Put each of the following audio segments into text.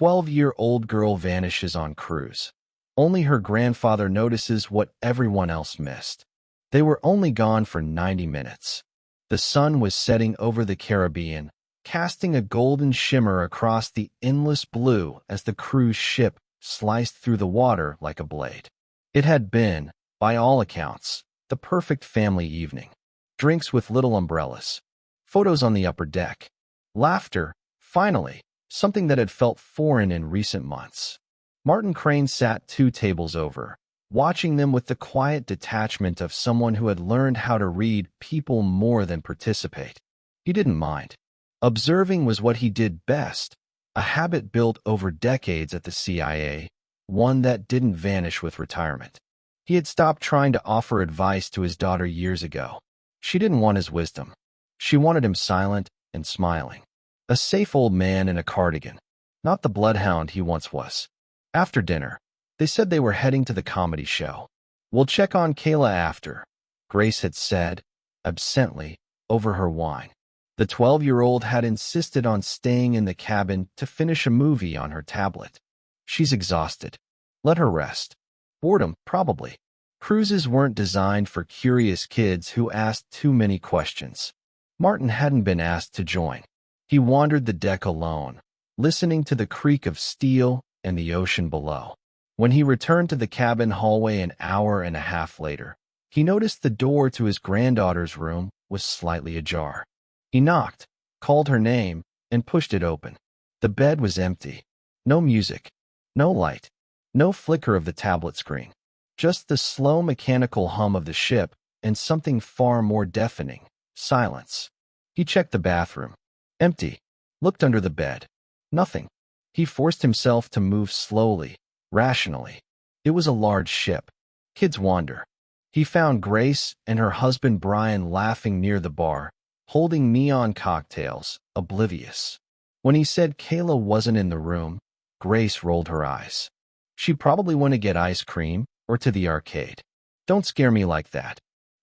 12-year-old girl vanishes on cruise. Only her grandfather notices what everyone else missed. They were only gone for 90 minutes. The sun was setting over the Caribbean, casting a golden shimmer across the endless blue as the cruise ship sliced through the water like a blade. It had been, by all accounts, the perfect family evening. Drinks with little umbrellas. Photos on the upper deck. Laughter, finally, something that had felt foreign in recent months. Martin Crane sat 2 tables over, watching them with the quiet detachment of someone who had learned how to read people more than participate. He didn't mind. Observing was what he did best, a habit built over decades at the CIA, one that didn't vanish with retirement. He had stopped trying to offer advice to his daughter years ago. She didn't want his wisdom. She wanted him silent and smiling. A safe old man in a cardigan, not the bloodhound he once was. After dinner, they said they were heading to the comedy show. "We'll check on Kayla after," Grace had said, absently, over her wine. The 12-year-old had insisted on staying in the cabin to finish a movie on her tablet. "She's exhausted. Let her rest." Boredom, probably. Cruises weren't designed for curious kids who asked too many questions. Martin hadn't been asked to join. He wandered the deck alone, listening to the creak of steel and the ocean below. When he returned to the cabin hallway an hour and a half later, he noticed the door to his granddaughter's room was slightly ajar. He knocked, called her name, and pushed it open. The bed was empty. No music, no light, no flicker of the tablet screen. Just the slow mechanical hum of the ship and something far more deafening, silence. He checked the bathroom. Empty. Looked under the bed. Nothing. He forced himself to move slowly, rationally. It was a large ship. Kids wander. He found Grace and her husband Brian laughing near the bar, holding neon cocktails, oblivious. When he said Kayla wasn't in the room, Grace rolled her eyes. She probably went to get ice cream or to the arcade. "Don't scare me like that."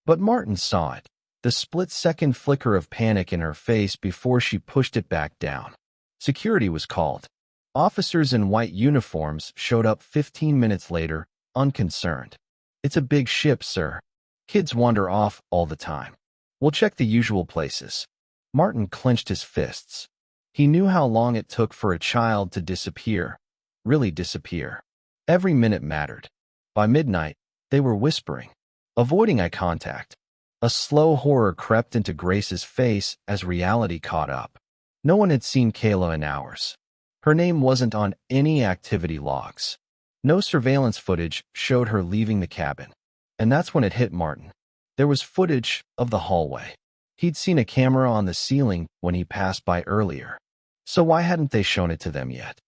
But Martin saw it, the split-second flicker of panic in her face before she pushed it back down. Security was called. Officers in white uniforms showed up 15 minutes later, unconcerned. "It's a big ship, sir. Kids wander off all the time. We'll check the usual places." Martin clenched his fists. He knew how long it took for a child to disappear, really disappear. Every minute mattered. By midnight, they were whispering, avoiding eye contact. A slow horror crept into Grace's face as reality caught up. No one had seen Kayla in hours. Her name wasn't on any activity logs. No surveillance footage showed her leaving the cabin. And that's when it hit Martin. There was footage of the hallway. He'd seen a camera on the ceiling when he passed by earlier. So why hadn't they shown it to them yet?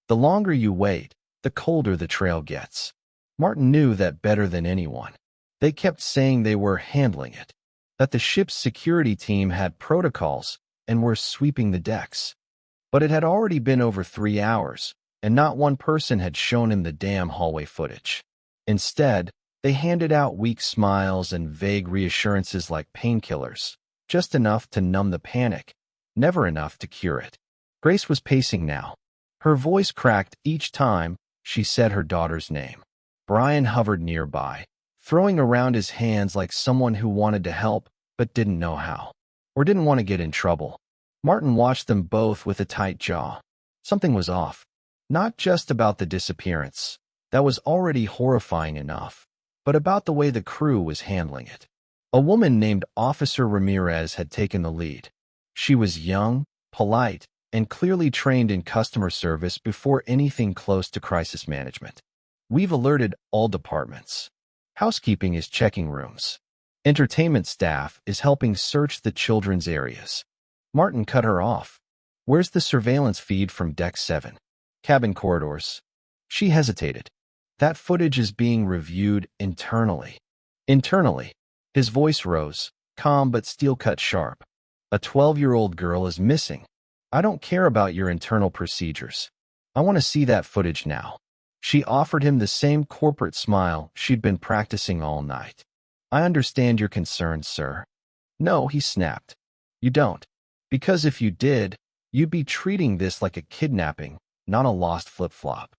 The longer you wait, the colder the trail gets. Martin knew that better than anyone. They kept saying they were handling it, that the ship's security team had protocols and were sweeping the decks. But it had already been over 3 hours, and not one person had shown him the damn hallway footage. Instead, they handed out weak smiles and vague reassurances like painkillers, just enough to numb the panic, never enough to cure it. Grace was pacing now. Her voice cracked each time she said her daughter's name. Brian hovered nearby, throwing around his hands like someone who wanted to help but didn't know how, or didn't want to get in trouble. Martin watched them both with a tight jaw. Something was off. Not just about the disappearance. That was already horrifying enough, but about the way the crew was handling it. A woman named Officer Ramirez had taken the lead. She was young, polite, and clearly trained in customer service before anything close to crisis management. "We've alerted all departments. Housekeeping is checking rooms. Entertainment staff is helping search the children's areas." Martin cut her off. "Where's the surveillance feed from Deck 7? Cabin corridors." She hesitated. "That footage is being reviewed internally." Internally. His voice rose, calm but steel-cut sharp. "A 12-year-old girl is missing. I don't care about your internal procedures. I want to see that footage now." She offered him the same corporate smile she'd been practicing all night. "I understand your concerns, sir." "No," he snapped. "You don't. Because if you did, You'd be treating this like a kidnapping, not a lost flip-flop.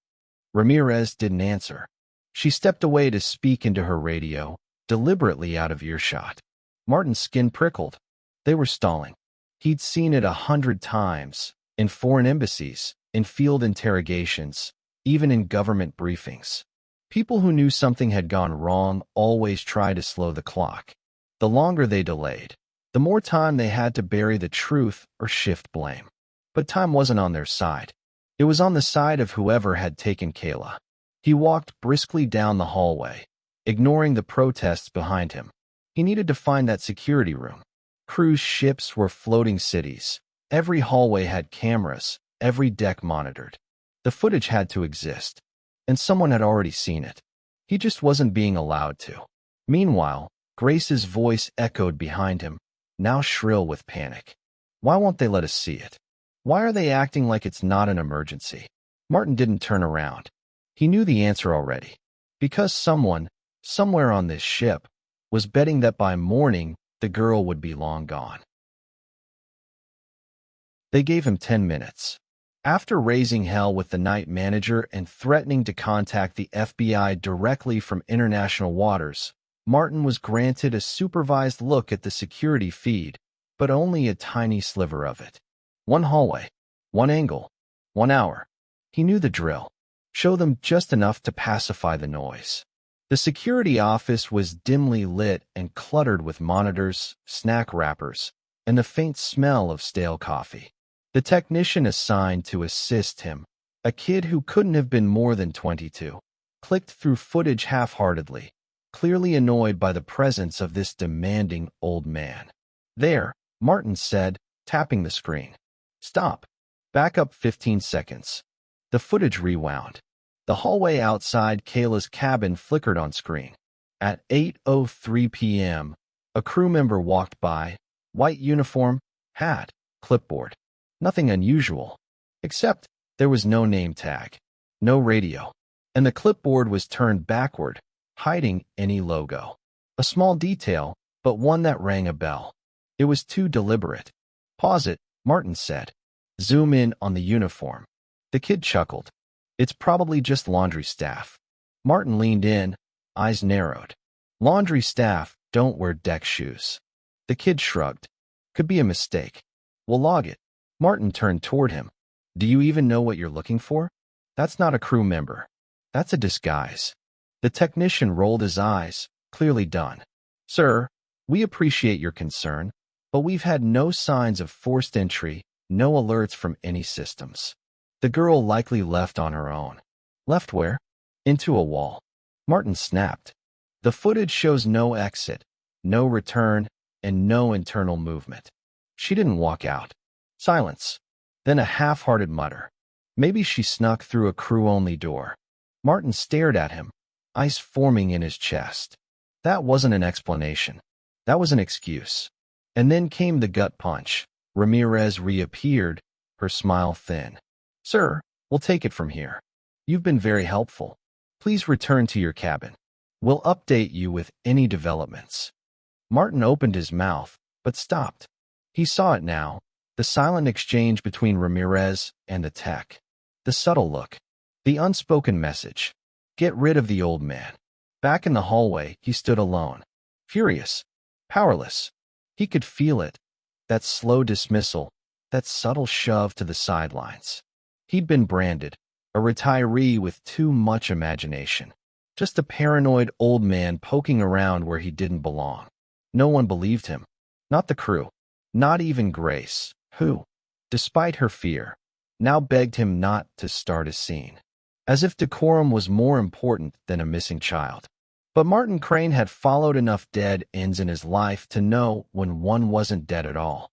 Ramirez didn't answer. She stepped away to speak into her radio, deliberately out of earshot. Martin's skin prickled. They were stalling. He'd seen it 100 times, in foreign embassies, in field interrogations, even in government briefings. People who knew something had gone wrong always tried to slow the clock. The longer they delayed, the more time they had to bury the truth or shift blame. But time wasn't on their side. It was on the side of whoever had taken Kayla. He walked briskly down the hallway, ignoring the protests behind him. He needed to find that security room. Cruise ships were floating cities. Every hallway had cameras, every deck monitored. The footage had to exist, and someone had already seen it. He just wasn't being allowed to. Meanwhile, Grace's voice echoed behind him, now shrill with panic. Why won't they let us see it? Why are they acting like it's not an emergency? Martin didn't turn around. He knew the answer already. Because someone, somewhere on this ship, was betting that by morning, the girl would be long gone. They gave him 10 minutes. After raising hell with the night manager and threatening to contact the FBI directly from international waters, Martin was granted a supervised look at the security feed, but only a tiny sliver of it. One hallway, one angle, 1 hour. He knew the drill. Show them just enough to pacify the noise. The security office was dimly lit and cluttered with monitors, snack wrappers, and the faint smell of stale coffee. The technician assigned to assist him, a kid who couldn't have been more than 22, clicked through footage half-heartedly, clearly annoyed by the presence of this demanding old man. There, Martin said, tapping the screen. Stop. Back up 15 seconds. The footage rewound. The hallway outside Kayla's cabin flickered on screen. At 8:03 p.m., a crew member walked by, white uniform, hat, clipboard. Nothing unusual, except there was no name tag, no radio, and the clipboard was turned backward, hiding any logo. A small detail, but one that rang a bell. It was too deliberate. Pause it, Martin said. Zoom in on the uniform. The kid chuckled. It's probably just laundry staff. Martin leaned in, eyes narrowed. Laundry staff don't wear deck shoes. The kid shrugged. Could be a mistake. We'll log it. Martin turned toward him. Do you even know what you're looking for? That's not a crew member. That's a disguise. The technician rolled his eyes, clearly done. Sir, we appreciate your concern, but we've had no signs of forced entry, no alerts from any systems. The girl likely left on her own. Left where? Into a wall. Martin snapped. The footage shows no exit, no return, and no internal movement. She didn't walk out. Silence. Then a half-hearted mutter. Maybe she snuck through a crew-only door. Martin stared at him, ice forming in his chest. That wasn't an explanation. That was an excuse. And then came the gut punch. Ramirez reappeared, her smile thin. Sir, we'll take it from here. You've been very helpful. Please return to your cabin. We'll update you with any developments. Martin opened his mouth, but stopped. He saw it now, the silent exchange between Ramirez and the tech. The subtle look. The unspoken message. Get rid of the old man. Back in the hallway, he stood alone. Furious. Powerless. He could feel it. That slow dismissal. That subtle shove to the sidelines. He'd been branded. A retiree with too much imagination. Just a paranoid old man poking around where he didn't belong. No one believed him. Not the crew. Not even Grace, who, despite her fear, now begged him not to start a scene. As if decorum was more important than a missing child. But Martin Crane had followed enough dead ends in his life to know when one wasn't dead at all.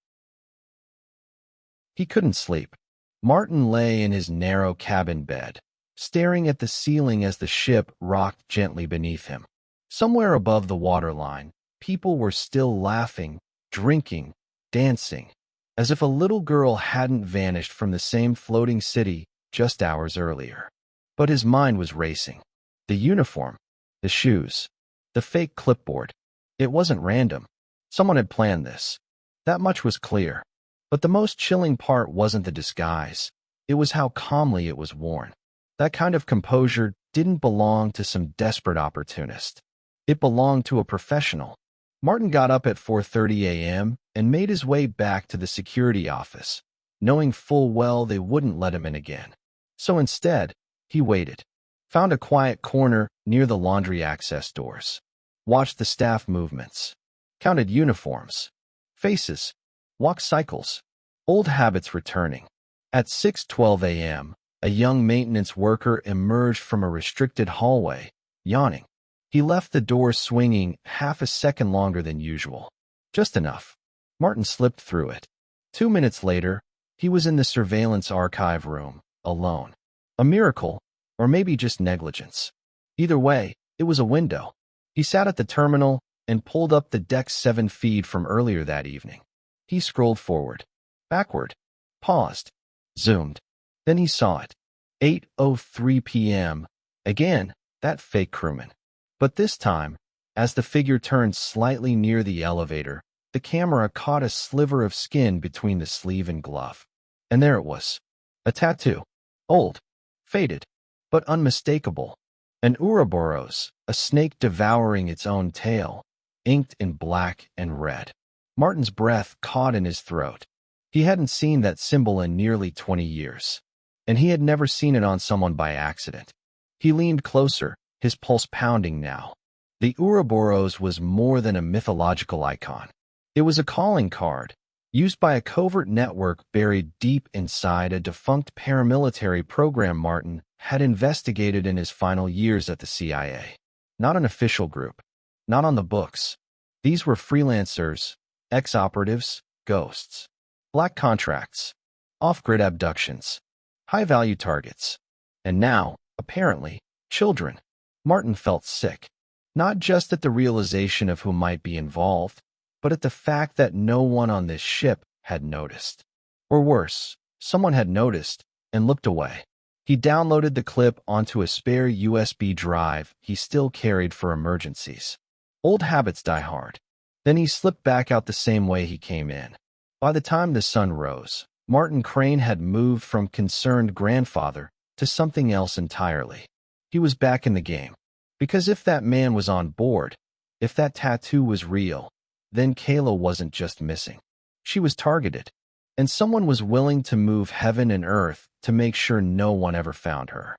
He couldn't sleep. Martin lay in his narrow cabin bed, staring at the ceiling as the ship rocked gently beneath him. Somewhere above the waterline, people were still laughing, drinking, dancing, as if a little girl hadn't vanished from the same floating city just hours earlier. But his mind was racing. The uniform, the shoes, the fake clipboard. It wasn't random. Someone had planned this. That much was clear. But the most chilling part wasn't the disguise. It was how calmly it was worn. That kind of composure didn't belong to some desperate opportunist. It belonged to a professional. Martin got up at 4:30 a.m. and made his way back to the security office, knowing full well they wouldn't let him in again. So instead, he waited, found a quiet corner near the laundry access doors, watched the staff movements, counted uniforms, faces, walk cycles, old habits returning. At 6:12 a.m., a young maintenance worker emerged from a restricted hallway, yawning. He left the door swinging half a second longer than usual. Just enough. Martin slipped through it. 2 minutes later, he was in the surveillance archive room, alone. A miracle, or maybe just negligence. Either way, it was a window. He sat at the terminal and pulled up the Dex 7 feed from earlier that evening. He scrolled forward, backward, paused, zoomed. Then he saw it. 8:03 p.m. Again, that fake crewman. But this time, as the figure turned slightly near the elevator, the camera caught a sliver of skin between the sleeve and glove. And there it was. A tattoo. Old, faded, but unmistakable. An Ouroboros, a snake devouring its own tail, inked in black and red. Martin's breath caught in his throat. He hadn't seen that symbol in nearly 20 years. And he had never seen it on someone by accident. He leaned closer, his pulse pounding now. The Ouroboros was more than a mythological icon. It was a calling card, used by a covert network buried deep inside a defunct paramilitary program Martin had investigated in his final years at the CIA. Not an official group. Not on the books. These were freelancers, ex-operatives, ghosts. Black contracts. Off-grid abductions. High-value targets. And now, apparently, children. Martin felt sick. Not just at the realization of who might be involved, but at the fact that no one on this ship had noticed. Or worse, someone had noticed and looked away. He downloaded the clip onto a spare USB drive he still carried for emergencies. Old habits die hard. Then he slipped back out the same way he came in. By the time the sun rose, Martin Crane had moved from concerned grandfather to something else entirely. He was back in the game. Because if that man was on board, if that tattoo was real, then Kayla wasn't just missing. She was targeted, and someone was willing to move heaven and earth to make sure no one ever found her.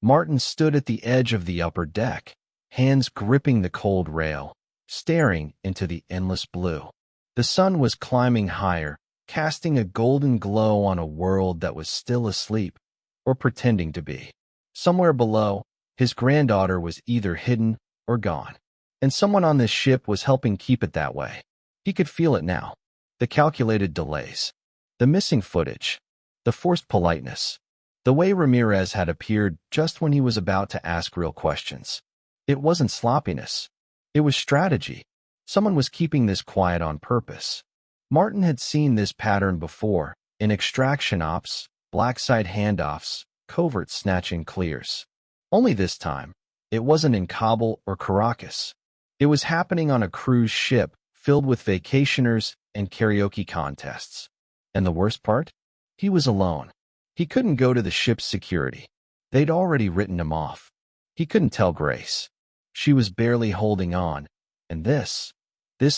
Martin stood at the edge of the upper deck, hands gripping the cold rail, staring into the endless blue. The sun was climbing higher, casting a golden glow on a world that was still asleep, or pretending to be. Somewhere below, his granddaughter was either hidden or gone, and someone on this ship was helping keep it that way. He could feel it now. The calculated delays, the missing footage, the forced politeness, the way Ramirez had appeared just when he was about to ask real questions. It wasn't sloppiness. It was strategy. Someone was keeping this quiet on purpose. Martin had seen this pattern before, in extraction ops, black site handoffs, covert snatching clears. Only this time, it wasn't in Kabul or Caracas. It was happening on a cruise ship filled with vacationers and karaoke contests. And the worst part? He was alone. He couldn't go to the ship's security. They'd already written him off. He couldn't tell Grace. She was barely holding on, and this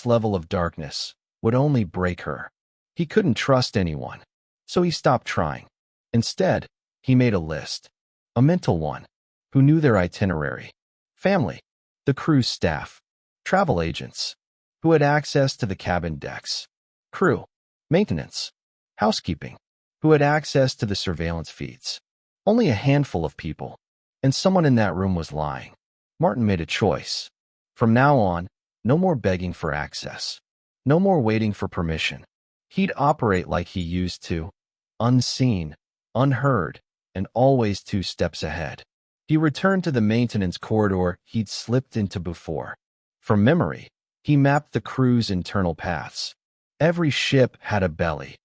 level of darkness would only break her. He couldn't trust anyone, so he stopped trying. Instead, he made a list, a mental one, who knew their itinerary, family, the cruise staff, travel agents, who had access to the cabin decks, crew, maintenance, housekeeping, who had access to the surveillance feeds. Only a handful of people, and someone in that room was lying. Martin made a choice. From now on, no more begging for access. No more waiting for permission. He'd operate like he used to, unseen, unheard, and always 2 steps ahead. He returned to the maintenance corridor he'd slipped into before. From memory, he mapped the crew's internal paths. Every ship had a belly,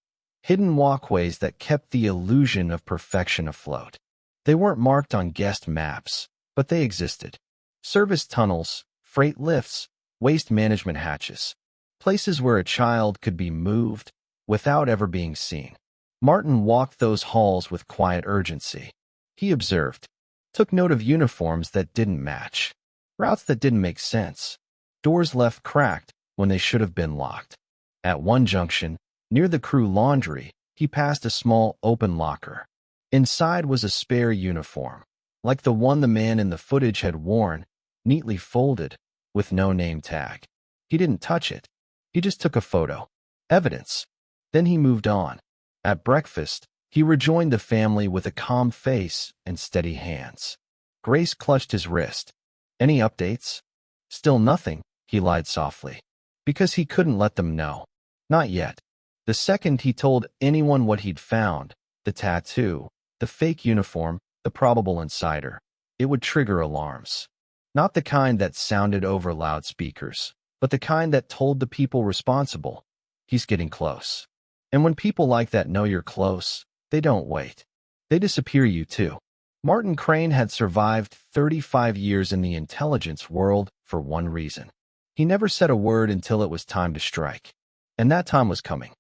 hidden walkways that kept the illusion of perfection afloat. They weren't marked on guest maps, but they existed. Service tunnels, freight lifts, waste management hatches. places where a child could be moved without ever being seen. Martin walked those halls with quiet urgency. He observed, took note of uniforms that didn't match, routes that didn't make sense, doors left cracked when they should have been locked. At one junction, near the crew laundry, he passed a small open locker. Inside was a spare uniform, like the one the man in the footage had worn, neatly folded, with no name tag. He didn't touch it. He just took a photo. Evidence. Then he moved on. At breakfast, he rejoined the family with a calm face and steady hands. Grace clutched his wrist. Any updates? Still nothing, he lied softly. Because he couldn't let them know. Not yet. The second he told anyone what he'd found, the tattoo, the fake uniform, the probable insider, it would trigger alarms. Not the kind that sounded over loudspeakers, but the kind that told the people responsible, he's getting close. And when people like that know you're close, they don't wait. They disappear you too. Martin Crane had survived 35 years in the intelligence world for one reason. He never said a word until it was time to strike. And that time was coming.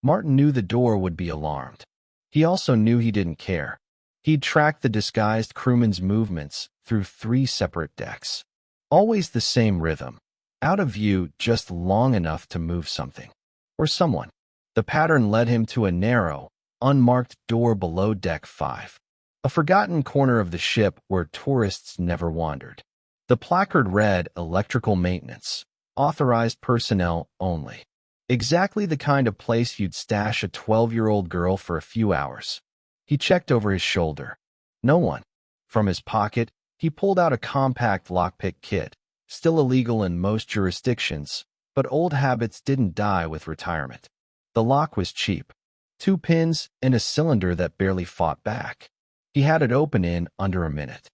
Martin knew the door would be alarmed. He also knew he didn't care. He'd tracked the disguised crewman's movements through 3 separate decks. Always the same rhythm. Out of view just long enough to move something. Or someone. The pattern led him to a narrow, unmarked door below Deck 5. A forgotten corner of the ship where tourists never wandered. The placard read Electrical Maintenance. Authorized personnel only. Exactly the kind of place you'd stash a 12-year-old girl for a few hours. He checked over his shoulder. No one. From his pocket, he pulled out a compact lockpick kit, still illegal in most jurisdictions, but old habits didn't die with retirement. The lock was cheap. 2 pins and a cylinder that barely fought back. He had it open in under a minute.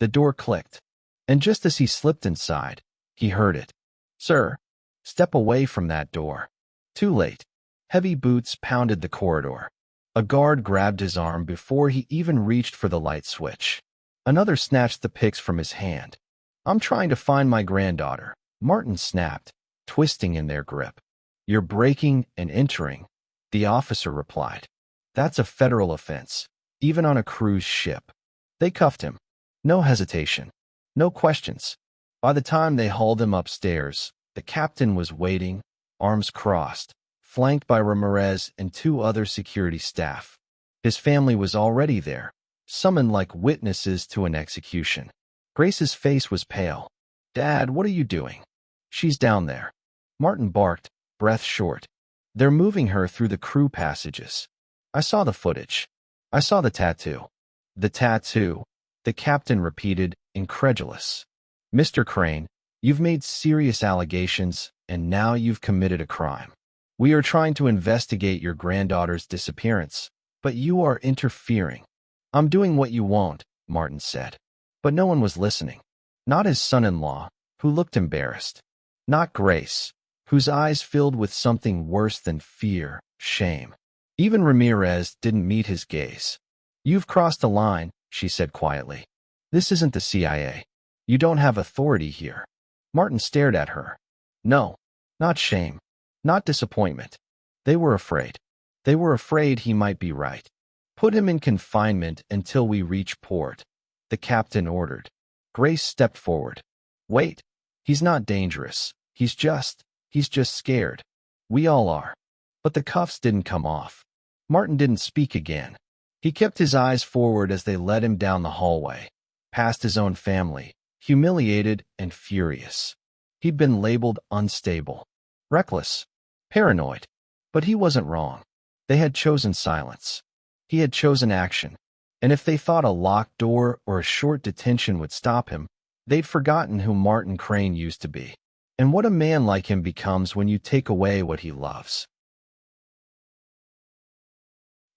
The door clicked, and just as he slipped inside, he heard it. "Sir, step away from that door." Too late. Heavy boots pounded the corridor. A guard grabbed his arm before he even reached for the light switch. Another snatched the picks from his hand. "I'm trying to find my granddaughter," Martin snapped, twisting in their grip. "You're breaking and entering," the officer replied. "That's a federal offense, even on a cruise ship." They cuffed him. No hesitation. No questions. By the time they hauled him upstairs, the captain was waiting, arms crossed, flanked by Ramirez and 2 other security staff. His family was already there, summoned like witnesses to an execution. Grace's face was pale. "Dad, what are you doing?" "She's down there." Martin barked, breath short. "They're moving her through the crew passages. I saw the footage. I saw the tattoo." "The tattoo," the captain repeated, incredulous. "Mr. Crane, you've made serious allegations, and now you've committed a crime. We are trying to investigate your granddaughter's disappearance, but you are interfering." "I'm doing what you won't," Martin said. But no one was listening. Not his son-in-law, who looked embarrassed. Not Grace, whose eyes filled with something worse than fear, shame. Even Ramirez didn't meet his gaze. "You've crossed a line," she said quietly. "This isn't the CIA. You don't have authority here." Martin stared at her. No, not shame, not disappointment. They were afraid. They were afraid he might be right. "Put him in confinement until we reach port," the captain ordered. Grace stepped forward. "Wait. He's not dangerous. He's just scared. We all are." But the cuffs didn't come off. Martin didn't speak again. He kept his eyes forward as they led him down the hallway, past his own family, humiliated and furious. He'd been labeled unstable, reckless, paranoid. But he wasn't wrong. They had chosen silence. He had chosen action. And if they thought a locked door or a short detention would stop him, they'd forgotten who Martin Crane used to be, and what a man like him becomes when you take away what he loves.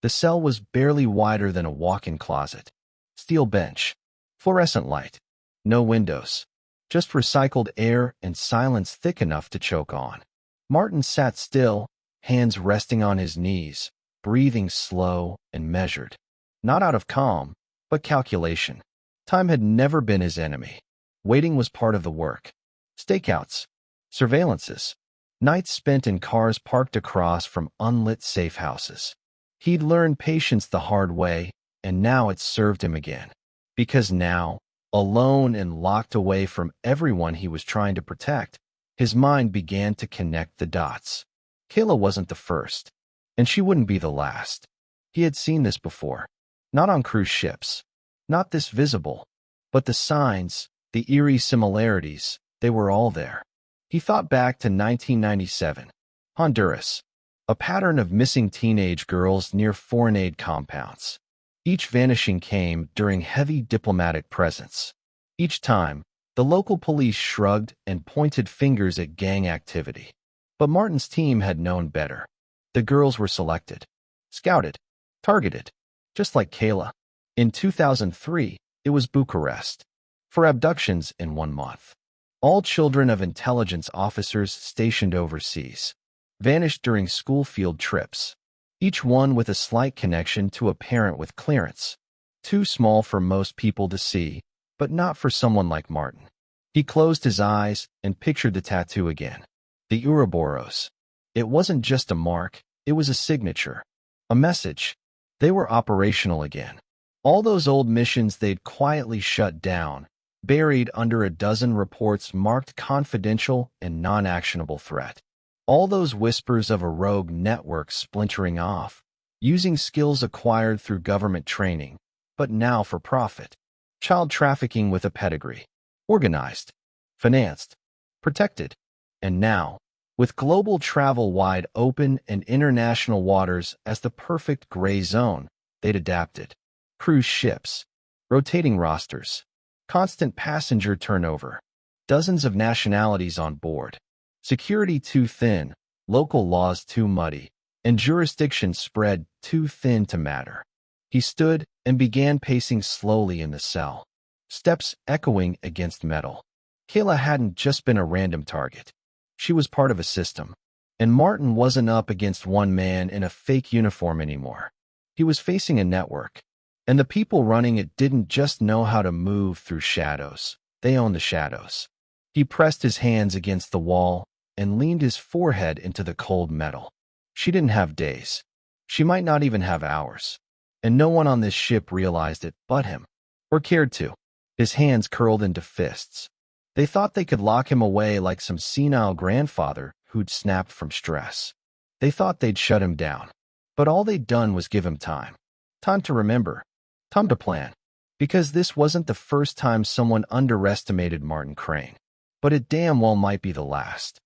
The cell was barely wider than a walk-in closet. Steel bench, fluorescent light, no windows, just recycled air and silence thick enough to choke on. Martin sat still, hands resting on his knees, breathing slow and measured. Not out of calm, but calculation. Time had never been his enemy. Waiting was part of the work. Stakeouts, Surveillances. Nights spent in cars parked across from unlit safe houses. He'd learned patience the hard way, and now it served him again. Because now, alone and locked away from everyone he was trying to protect, his mind began to connect the dots. Kayla wasn't the first, and she wouldn't be the last. He had seen this before. Not on cruise ships. Not this visible. But the signs, the eerie similarities, they were all there. He thought back to 1997, Honduras. A pattern of missing teenage girls near foreign aid compounds. Each vanishing came during heavy diplomatic presence. Each time, the local police shrugged and pointed fingers at gang activity. But Martin's team had known better. The girls were selected, scouted, targeted, just like Kayla. In 2003, it was Bucharest. For abductions in 1 month. All children of intelligence officers stationed overseas vanished during school field trips, each one with a slight connection to a parent with clearance. Too small for most people to see, but not for someone like Martin. He closed his eyes and pictured the tattoo again. The Ouroboros. It wasn't just a mark, it was a signature. A message. They were operational again. All those old missions they'd quietly shut down, buried under a dozen reports marked confidential and non-actionable threat. All those whispers of a rogue network splintering off, using skills acquired through government training, but now for profit. Child trafficking with a pedigree. Organized, financed, protected. And now, with global travel wide open and international waters as the perfect gray zone, they'd adapted. Cruise ships, rotating rosters, constant passenger turnover, dozens of nationalities on board, security too thin, local laws too muddy, and jurisdiction spread too thin to matter. He stood and began pacing slowly in the cell, steps echoing against metal. Kayla hadn't just been a random target. She was part of a system, and Martin wasn't up against one man in a fake uniform anymore. He was facing a network. And the people running it didn't just know how to move through shadows. They owned the shadows. He pressed his hands against the wall and leaned his forehead into the cold metal. She didn't have days. She might not even have hours. And no one on this ship realized it but him. Or cared to. His hands curled into fists. They thought they could lock him away like some senile grandfather who'd snapped from stress. They thought they'd shut him down. But all they'd done was give him time. Time to remember. Time to plan. Because this wasn't the first time someone underestimated Martin Crane. But it damn well might be the last.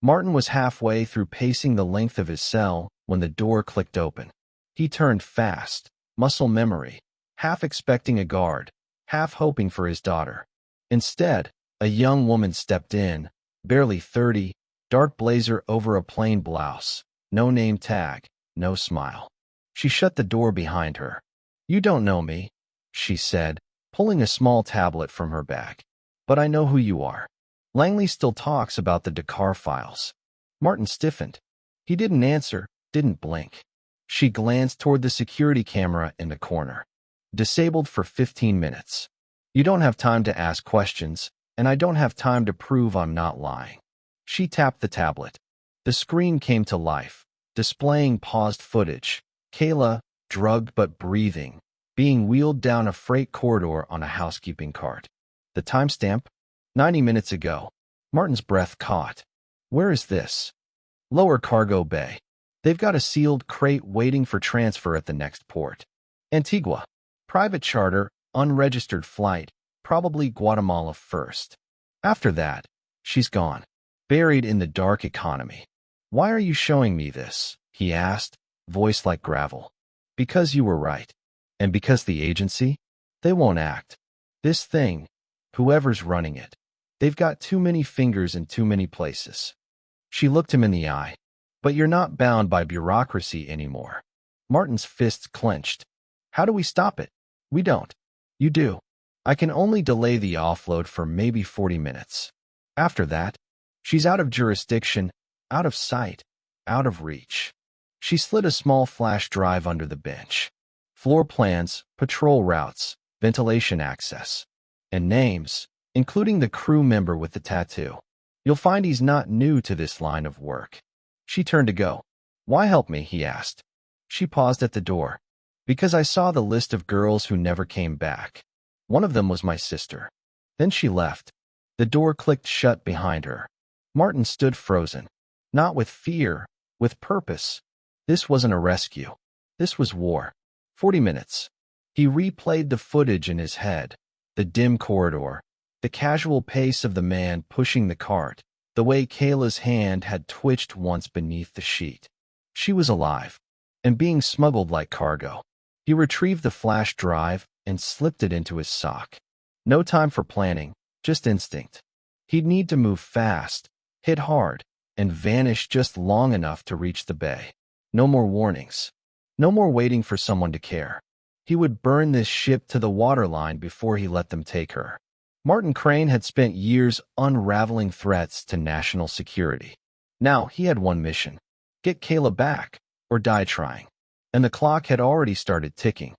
Martin was halfway through pacing the length of his cell when the door clicked open. He turned fast, muscle memory, half expecting a guard, half hoping for his daughter. Instead, a young woman stepped in, barely 30, dark blazer over a plain blouse, no name tag, no smile. She shut the door behind her. "You don't know me," she said, pulling a small tablet from her bag. "But I know who you are. Langley still talks about the Dakar files." Martin stiffened. He didn't answer, didn't blink. She glanced toward the security camera in the corner. "Disabled for 15 minutes. You don't have time to ask questions, and I don't have time to prove I'm not lying." She tapped the tablet. The screen came to life, displaying paused footage. Kayla, drugged but breathing, being wheeled down a freight corridor on a housekeeping cart. The timestamp? 90 minutes ago. Martin's breath caught. Where is this? Lower cargo bay. They've got a sealed crate waiting for transfer at the next port. Antigua. Private charter, unregistered flight, probably Guatemala first. After that, she's gone. Buried in the dark economy. "Why are you showing me this?" he asked, voice like gravel. "Because you were right. And because the agency? They won't act. This thing, whoever's running it, they've got too many fingers in too many places." She looked him in the eye. "But you're not bound by bureaucracy anymore." Martin's fists clenched. "How do we stop it?" "We don't. You do. I can only delay the offload for maybe 40 minutes. After that, she's out of jurisdiction, out of sight, out of reach." She slid a small flash drive under the bench. Floor plans, patrol routes, ventilation access. And names. including the crew member with the tattoo. You'll find he's not new to this line of work. She turned to go. Why help me? He asked. She paused at the door. Because I saw the list of girls who never came back. One of them was my sister. Then she left. The door clicked shut behind her. Martin stood frozen. Not with fear, with purpose. This wasn't a rescue. This was war. 40 minutes. He replayed the footage in his head. The dim corridor. The casual pace of the man pushing the cart. The way Kayla's hand had twitched once beneath the sheet. She was alive. And being smuggled like cargo. He retrieved the flash drive and slipped it into his sock. No time for planning, just instinct. He'd need to move fast, hit hard, and vanish just long enough to reach the bay. No more warnings. No more waiting for someone to care. He would burn this ship to the waterline before he let them take her. Martin Crane had spent years unraveling threats to national security. Now he had one mission. Get Kayla back, or die trying. And the clock had already started ticking.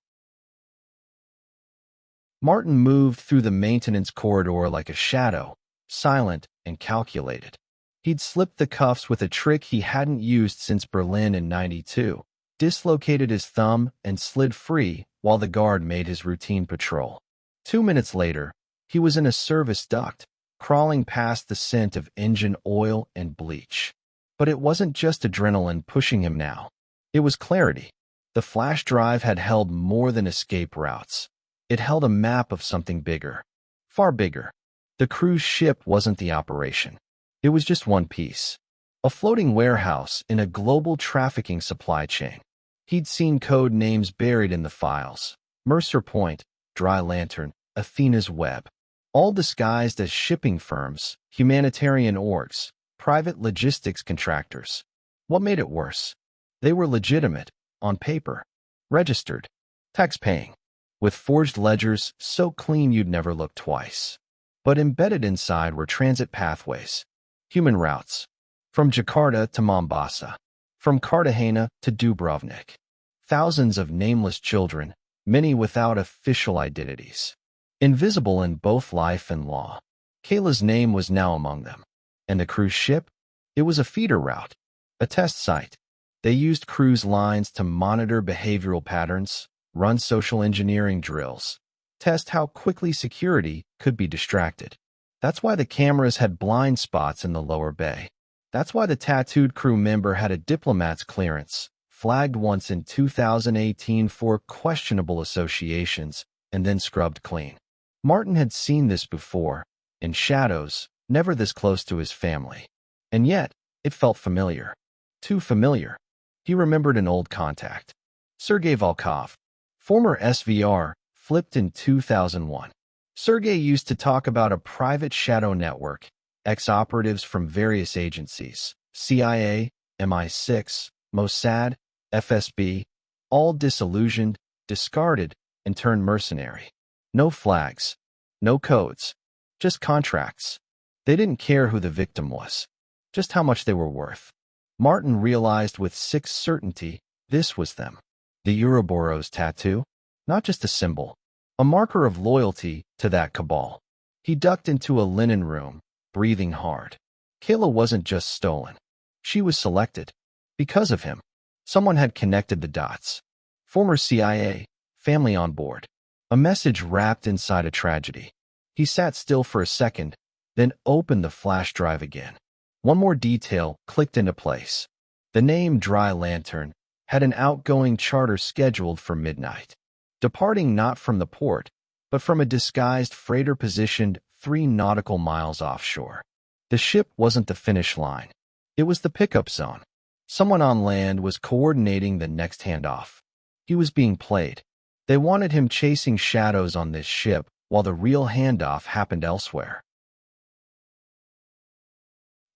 Martin moved through the maintenance corridor like a shadow, silent and calculated. He'd slipped the cuffs with a trick he hadn't used since Berlin in '92, dislocated his thumb and slid free while the guard made his routine patrol. 2 minutes later, he was in a service duct, crawling past the scent of engine oil and bleach. But it wasn't just adrenaline pushing him now. It was clarity. The flash drive had held more than escape routes. It held a map of something bigger. Far bigger. The cruise ship wasn't the operation. It was just one piece. A floating warehouse in a global trafficking supply chain. He'd seen code names buried in the files. Mercer Point, Dry Lantern, Athena's Web. All disguised as shipping firms, humanitarian orgs, private logistics contractors. What made it worse? They were legitimate, on paper, registered, tax-paying, with forged ledgers so clean you'd never look twice. But embedded inside were transit pathways, human routes, from Jakarta to Mombasa, from Cartagena to Dubrovnik. Thousands of nameless children, many without official identities. Invisible in both life and law. Kayla's name was now among them. And the cruise ship? It was a feeder route, a test site. They used cruise lines to monitor behavioral patterns, run social engineering drills, test how quickly security could be distracted. That's why the cameras had blind spots in the lower bay. That's why the tattooed crew member had a diplomat's clearance, flagged once in 2018 for questionable associations, and then scrubbed clean. Martin had seen this before, in shadows, never this close to his family. And yet, it felt familiar. Too familiar. He remembered an old contact. Sergei Volkov, former SVR, flipped in 2001. Sergei used to talk about a private shadow network, ex-operatives from various agencies, CIA, MI6, Mossad, FSB, all disillusioned, discarded, and turned mercenary. No flags, no codes, just contracts. They didn't care who the victim was, just how much they were worth. Martin realized with sick certainty this was them. The Ouroboros tattoo, not just a symbol, a marker of loyalty to that cabal. He ducked into a linen room, breathing hard. Kayla wasn't just stolen. She was selected. Because of him. Someone had connected the dots. Former CIA, family on board. A message wrapped inside a tragedy. He sat still for a second, then opened the flash drive again. One more detail clicked into place. The name Dry Lantern had an outgoing charter scheduled for midnight, departing not from the port, but from a disguised freighter positioned 3 nautical miles offshore. The ship wasn't the finish line. It was the pickup zone. Someone on land was coordinating the next handoff. He was being played. They wanted him chasing shadows on this ship while the real handoff happened elsewhere.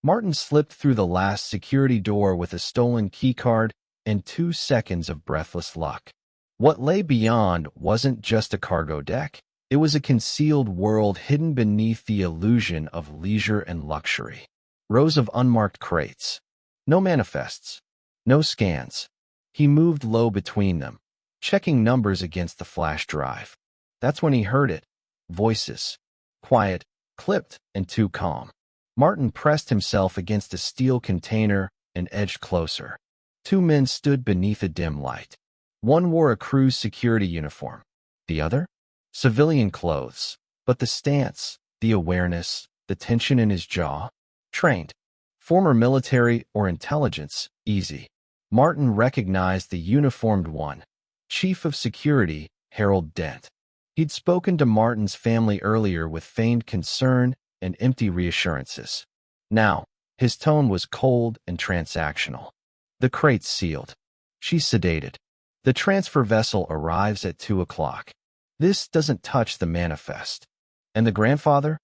Martin slipped through the last security door with a stolen keycard and 2 seconds of breathless luck. What lay beyond wasn't just a cargo deck. It was a concealed world hidden beneath the illusion of leisure and luxury. Rows of unmarked crates. No manifests. No scans. He moved low between them, checking numbers against the flash drive. That's when he heard it. Voices. Quiet, clipped and too calm. Martin pressed himself against a steel container and edged closer. Two men stood beneath a dim light. One wore a cruise security uniform. The other? Civilian clothes. But the stance, the awareness, the tension in his jaw. Trained. Former military or intelligence, easy. Martin recognized the uniformed one. Chief of Security, Harold Dent. He'd spoken to Martin's family earlier with feigned concern and empty reassurances. Now, his tone was cold and transactional. The crate's sealed. She's sedated. The transfer vessel arrives at 2 o'clock. This doesn't touch the manifest. And the grandfather?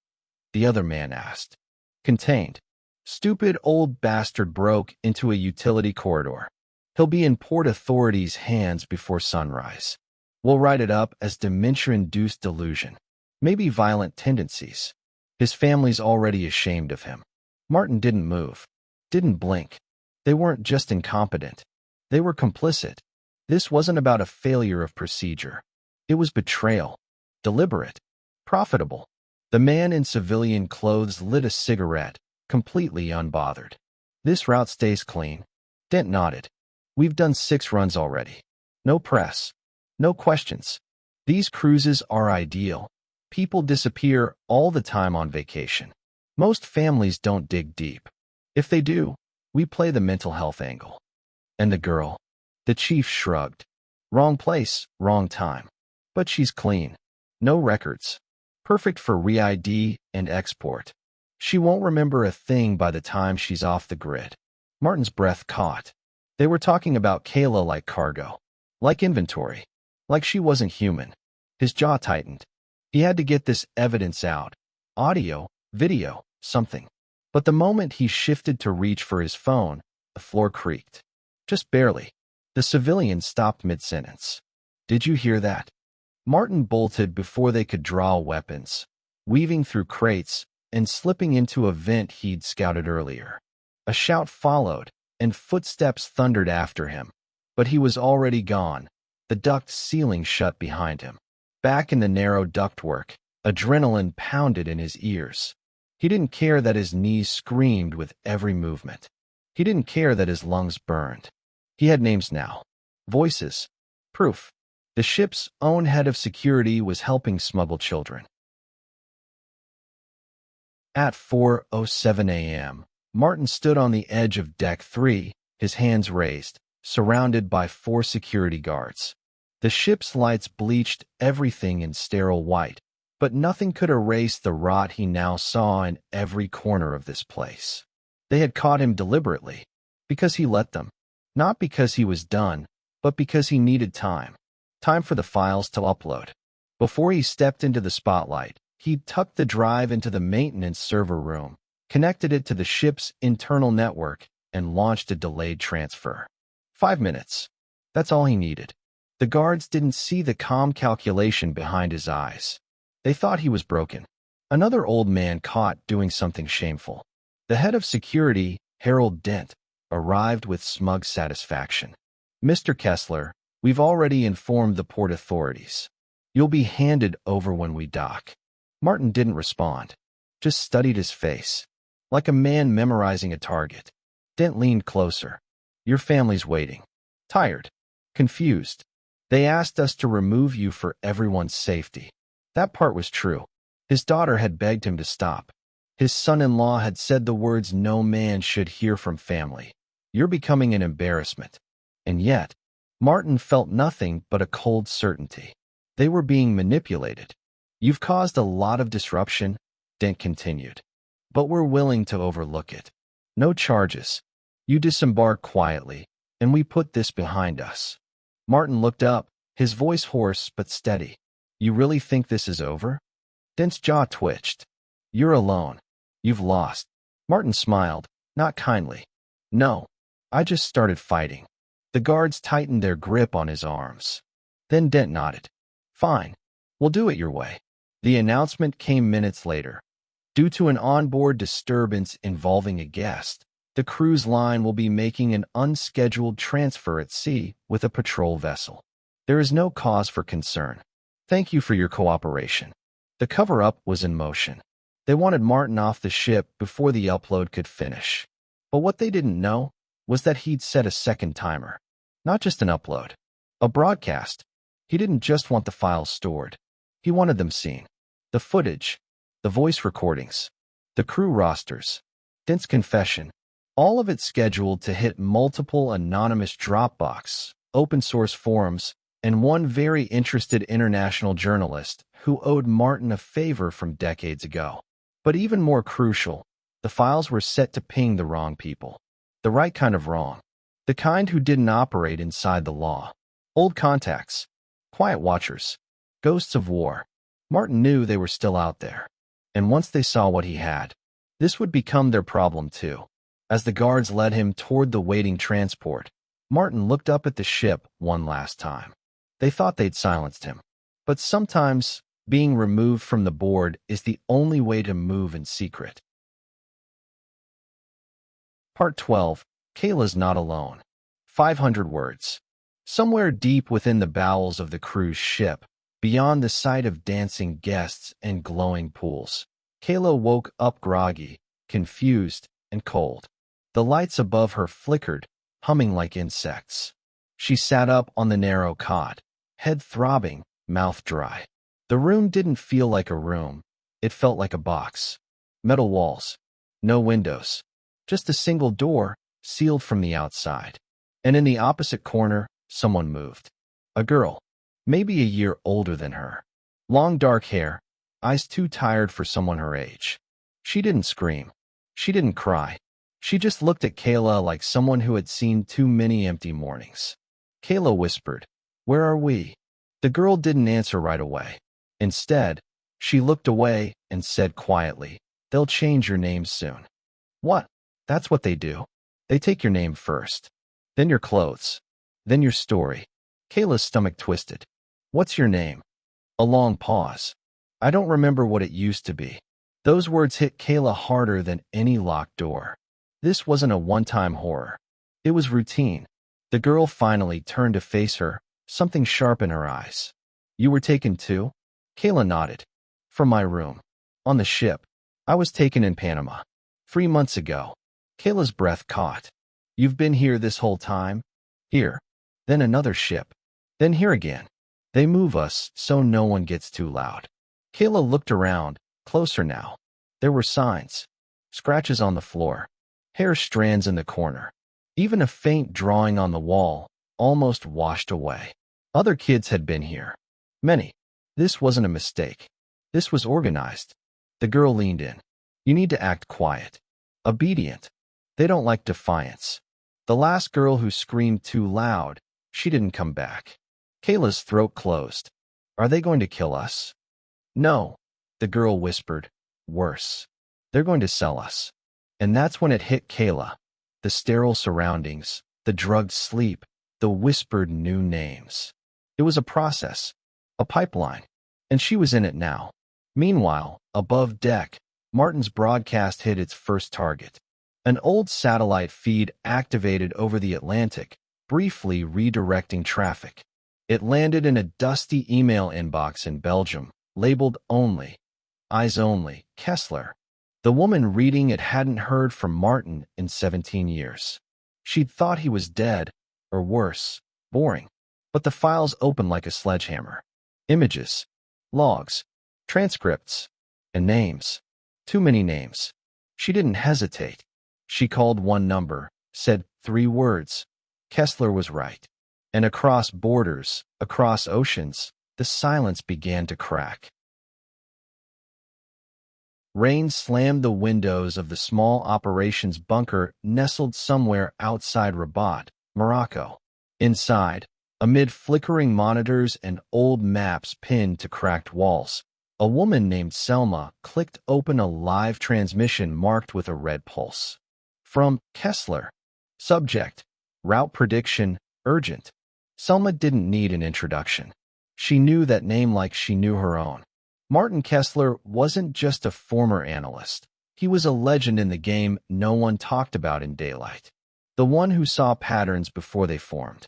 The other man asked. Contained. Stupid old bastard broke into a utility corridor. He'll be in Port Authority's hands before sunrise. We'll write it up as dementia-induced delusion. Maybe violent tendencies. His family's already ashamed of him. Martin didn't move. Didn't blink. They weren't just incompetent. They were complicit. This wasn't about a failure of procedure. It was betrayal. Deliberate. Profitable. The man in civilian clothes lit a cigarette, completely unbothered. This route stays clean. Dent nodded. We've done 6 runs already. No press. No questions. These cruises are ideal. People disappear all the time on vacation. Most families don't dig deep. If they do, we play the mental health angle. And the girl? The chief shrugged. Wrong place, wrong time. But she's clean. No records. Perfect for re-ID and export. She won't remember a thing by the time she's off the grid. Martin's breath caught. They were talking about Kayla like cargo. Like inventory. Like she wasn't human. His jaw tightened. He had to get this evidence out. Audio, video, something. But the moment he shifted to reach for his phone, the floor creaked. Just barely. The civilian stopped mid-sentence. Did you hear that? Martin bolted before they could draw weapons, weaving through crates and slipping into a vent he'd scouted earlier. A shout followed, and footsteps thundered after him. But he was already gone, the duct sealing shut behind him. Back in the narrow ductwork, adrenaline pounded in his ears. He didn't care that his knees screamed with every movement. He didn't care that his lungs burned. He had names now. Voices. Proof. The ship's own head of security was helping smuggle children. At 4:07 a.m., Martin stood on the edge of Deck 3, his hands raised, surrounded by 4 security guards. The ship's lights bleached everything in sterile white, but nothing could erase the rot he now saw in every corner of this place. They had caught him deliberately, because he let them. Not because he was done, but because he needed time. Time for the files to upload. Before he stepped into the spotlight, he tucked the drive into the maintenance server room, connected it to the ship's internal network, and launched a delayed transfer. 5 minutes. That's all he needed. The guards didn't see the calm calculation behind his eyes. They thought he was broken. Another old man caught doing something shameful. The head of security, Harold Dent, arrived with smug satisfaction. Mr. Kessler, we've already informed the port authorities. You'll be handed over when we dock. Martin didn't respond, just studied his face, like a man memorizing a target. Dent leaned closer. Your family's waiting. Tired. Confused. They asked us to remove you for everyone's safety. That part was true. His daughter had begged him to stop. His son-in-law had said the words no man should hear from family. You're becoming an embarrassment. And yet, Martin felt nothing but a cold certainty. They were being manipulated. You've caused a lot of disruption, Dent continued. But we're willing to overlook it. No charges. You disembark quietly, and we put this behind us. Martin looked up, his voice hoarse but steady. You really think this is over? Dent's jaw twitched. You're alone. You've lost. Martin smiled, not kindly. No, I just started fighting. The guards tightened their grip on his arms. Then Dent nodded. Fine. We'll do it your way. The announcement came minutes later. Due to an onboard disturbance involving a guest, the cruise line will be making an unscheduled transfer at sea with a patrol vessel. There is no cause for concern. Thank you for your cooperation. The cover-up was in motion. They wanted Martin off the ship before the upload could finish. But what they didn't know was that he'd set a second timer. Not just an upload. A broadcast. He didn't just want the files stored. He wanted them seen. The footage. The voice recordings. The crew rosters. Dent's confession. All of it scheduled to hit multiple anonymous Dropbox, open-source forums, and one very interested international journalist who owed Martin a favor from decades ago. But even more crucial, the files were set to ping the wrong people. The right kind of wrong. The kind who didn't operate inside the law. Old contacts. Quiet watchers. Ghosts of war. Martin knew they were still out there. And once they saw what he had, this would become their problem too. As the guards led him toward the waiting transport, Martin looked up at the ship one last time. They thought they'd silenced him. But sometimes, being removed from the board is the only way to move in secret. Part 12. Kayla's not alone. 500 words. Somewhere deep within the bowels of the cruise ship, beyond the sight of dancing guests and glowing pools, Kayla woke up groggy, confused, and cold. The lights above her flickered, humming like insects. She sat up on the narrow cot, head throbbing, mouth dry. The room didn't feel like a room. It felt like a box. Metal walls. No windows. Just a single door, sealed from the outside. And in the opposite corner, someone moved. A girl, maybe a year older than her. Long dark hair, eyes too tired for someone her age. She didn't scream. She didn't cry. She just looked at Kayla like someone who had seen too many empty mornings. Kayla whispered, "Where are we?" The girl didn't answer right away. Instead, she looked away and said quietly, "They'll change your name soon." What? That's what they do. They take your name first. Then your clothes. Then your story. Kayla's stomach twisted. "What's your name?" A long pause. "I don't remember what it used to be." Those words hit Kayla harder than any locked door. This wasn't a one-time horror. It was routine. The girl finally turned to face her, something sharp in her eyes. "You were taken too?" Kayla nodded. "From my room. On the ship. I was taken in Panama. 3 months ago." Kayla's breath caught. "You've been here this whole time?" "Here. Then another ship. Then here again. They move us so no one gets too loud." Kayla looked around, closer now. There were signs. Scratches on the floor. Hair strands in the corner. Even a faint drawing on the wall, almost washed away. Other kids had been here. Many. This wasn't a mistake. This was organized. The girl leaned in. "You need to act quiet. Obedient. They don't like defiance." The last girl who screamed too loud, she didn't come back. Kayla's throat closed. "Are they going to kill us?" "No," the girl whispered. "Worse. They're going to sell us." And that's when it hit Kayla. The sterile surroundings, the drugged sleep, the whispered new names. It was a process, a pipeline, and she was in it now. Meanwhile, above deck, Martin's broadcast hit its first target. An old satellite feed activated over the Atlantic, briefly redirecting traffic. It landed in a dusty email inbox in Belgium, labeled "Only." Eyes only, Kessler. The woman reading it hadn't heard from Martin in 17 years. She'd thought he was dead, or worse, boring. But the files opened like a sledgehammer. Images, logs, transcripts, and names. Too many names. She didn't hesitate. She called one number, said 3 words. Kessler was right. And across borders, across oceans, the silence began to crack. Rain slammed the windows of the small operations bunker nestled somewhere outside Rabat, Morocco. Inside, amid flickering monitors and old maps pinned to cracked walls, a woman named Selma clicked open a live transmission marked with a red pulse. From Kessler. Subject: Route Prediction, Urgent. Selma didn't need an introduction. She knew that name like she knew her own. Martin Kessler wasn't just a former analyst. He was a legend in the game no one talked about in daylight. The one who saw patterns before they formed.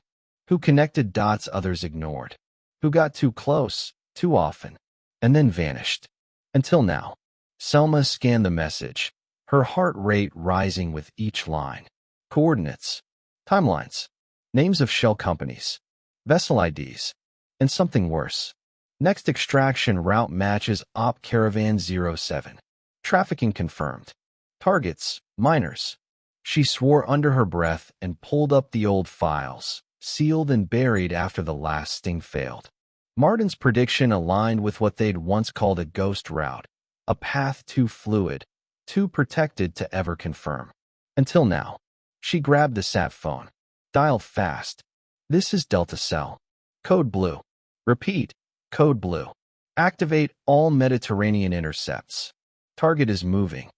Who connected dots others ignored. Who got too close, too often, and then vanished. Until now. Selma scanned the message, her heart rate rising with each line. Coordinates, timelines, names of shell companies, vessel IDs, and something worse. Next extraction route matches Op Caravan 07. Trafficking confirmed. Targets, miners. She swore under her breath and pulled up the old files, sealed and buried after the last sting failed. Martin's prediction aligned with what they'd once called a ghost route, a path too fluid, too protected to ever confirm. Until now. She grabbed the sat phone. Dial fast. This is Delta Cell. Code Blue. Repeat. Code Blue. Activate all Mediterranean intercepts. Target is moving.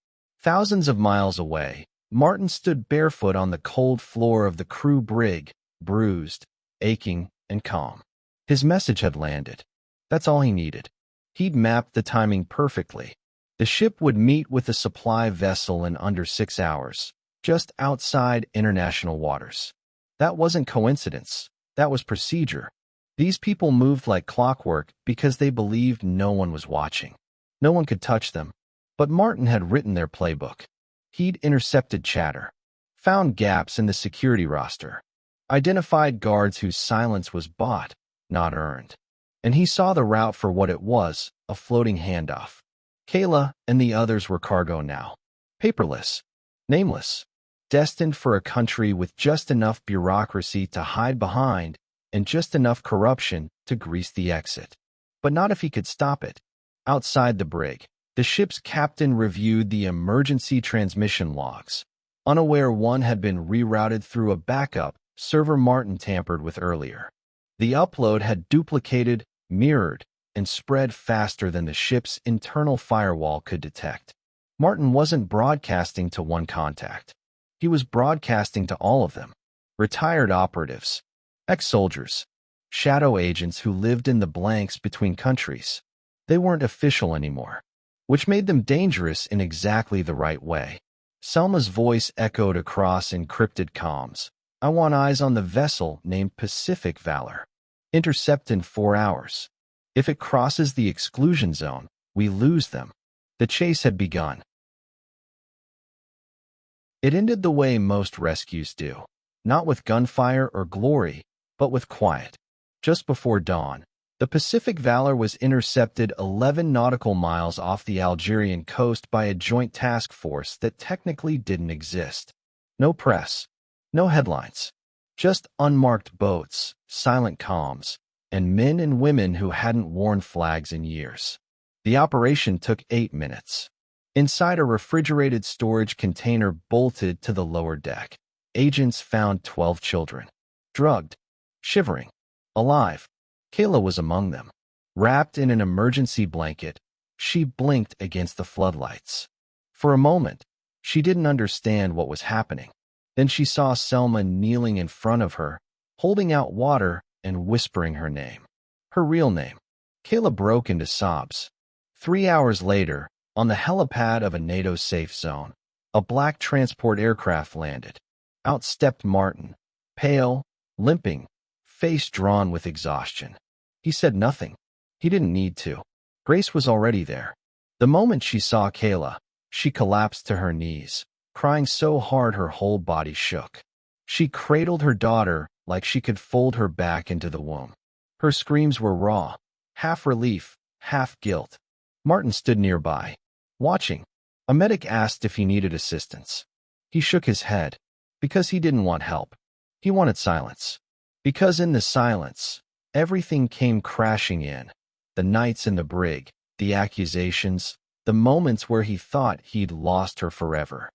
Thousands of miles away, Martin stood barefoot on the cold floor of the crew brig, bruised, aching, and calm. His message had landed. That's all he needed. He'd mapped the timing perfectly. The ship would meet with a supply vessel in under 6 hours, just outside international waters. That wasn't coincidence. That was procedure. These people moved like clockwork because they believed no one was watching. No one could touch them. But Martin had written their playbook. He'd intercepted chatter, found gaps in the security roster, identified guards whose silence was bought, not earned. And he saw the route for what it was, a floating handoff. Kayla and the others were cargo now. Paperless, nameless, destined for a country with just enough bureaucracy to hide behind and just enough corruption to grease the exit. But not if he could stop it. Outside the brig, the ship's captain reviewed the emergency transmission logs, unaware one had been rerouted through a backup server Martin tampered with earlier. The upload had duplicated, mirrored, and spread faster than the ship's internal firewall could detect. Martin wasn't broadcasting to one contact. He was broadcasting to all of them. Retired operatives, ex-soldiers, shadow agents who lived in the blanks between countries. They weren't official anymore, which made them dangerous in exactly the right way. Selma's voice echoed across encrypted comms. I want eyes on the vessel named Pacific Valor. Intercept in 4 hours. If it crosses the exclusion zone, we lose them. The chase had begun. It ended the way most rescues do. Not with gunfire or glory, but with quiet. Just before dawn, the Pacific Valor was intercepted 11 nautical miles off the Algerian coast by a joint task force that technically didn't exist. No press, no headlines, just unmarked boats, silent comms, and men and women who hadn't worn flags in years. The operation took 8 minutes. Inside a refrigerated storage container bolted to the lower deck, agents found 12 children. Drugged, shivering, alive. Kayla was among them. Wrapped in an emergency blanket, she blinked against the floodlights. For a moment, she didn't understand what was happening. Then she saw Selma kneeling in front of her, holding out water and whispering her name. Her real name. Kayla broke into sobs. 3 hours later, on the helipad of a NATO safe zone, a black transport aircraft landed. Out stepped Martin, pale, limping, face drawn with exhaustion. He said nothing. He didn't need to. Grace was already there. The moment she saw Kayla, she collapsed to her knees, crying so hard her whole body shook. She cradled her daughter like she could fold her back into the womb. Her screams were raw, half relief, half guilt. Martin stood nearby, watching. A medic asked if he needed assistance. He shook his head, because he didn't want help. He wanted silence. Because in the silence, everything came crashing in. The nights in the brig, the accusations, the moments where he thought he'd lost her forever.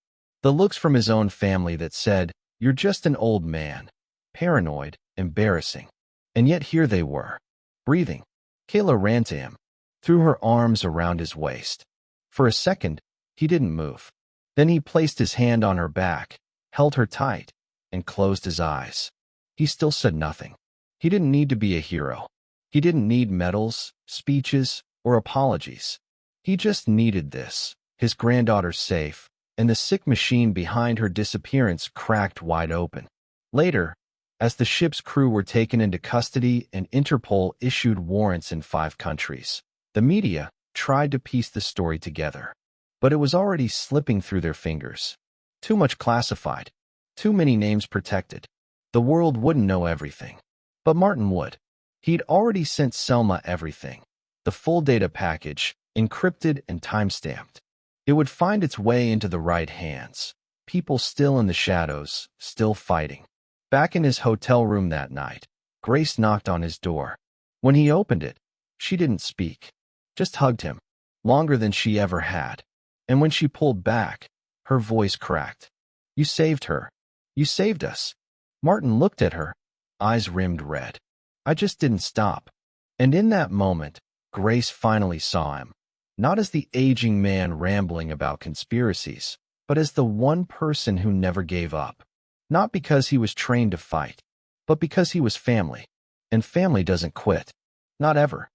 The looks from his own family that said, "You're just an old man." Paranoid, embarrassing. And yet here they were, breathing. Kayla ran to him, threw her arms around his waist. For a second, he didn't move. Then he placed his hand on her back, held her tight, and closed his eyes. He still said nothing. He didn't need to be a hero. He didn't need medals, speeches, or apologies. He just needed this, his granddaughter safe, and the sick machine behind her disappearance cracked wide open. Later, as the ship's crew were taken into custody and Interpol issued warrants in 5 countries, the media tried to piece the story together. but it was already slipping through their fingers. Too much classified. Too many names protected. The world wouldn't know everything. But Martin would. He'd already sent Selma everything. The full data package, encrypted and time-stamped. It would find its way into the right hands. People still in the shadows, still fighting. Back in his hotel room that night, Grace knocked on his door. When he opened it, she didn't speak. Just hugged him. Longer than she ever had. And when she pulled back, her voice cracked. "You saved her. You saved us." Martin looked at her, eyes rimmed red. "I just didn't stop." And in that moment, Grace finally saw him. Not as the aging man rambling about conspiracies, but as the one person who never gave up. Not because he was trained to fight, but because he was family. And family doesn't quit. Not ever.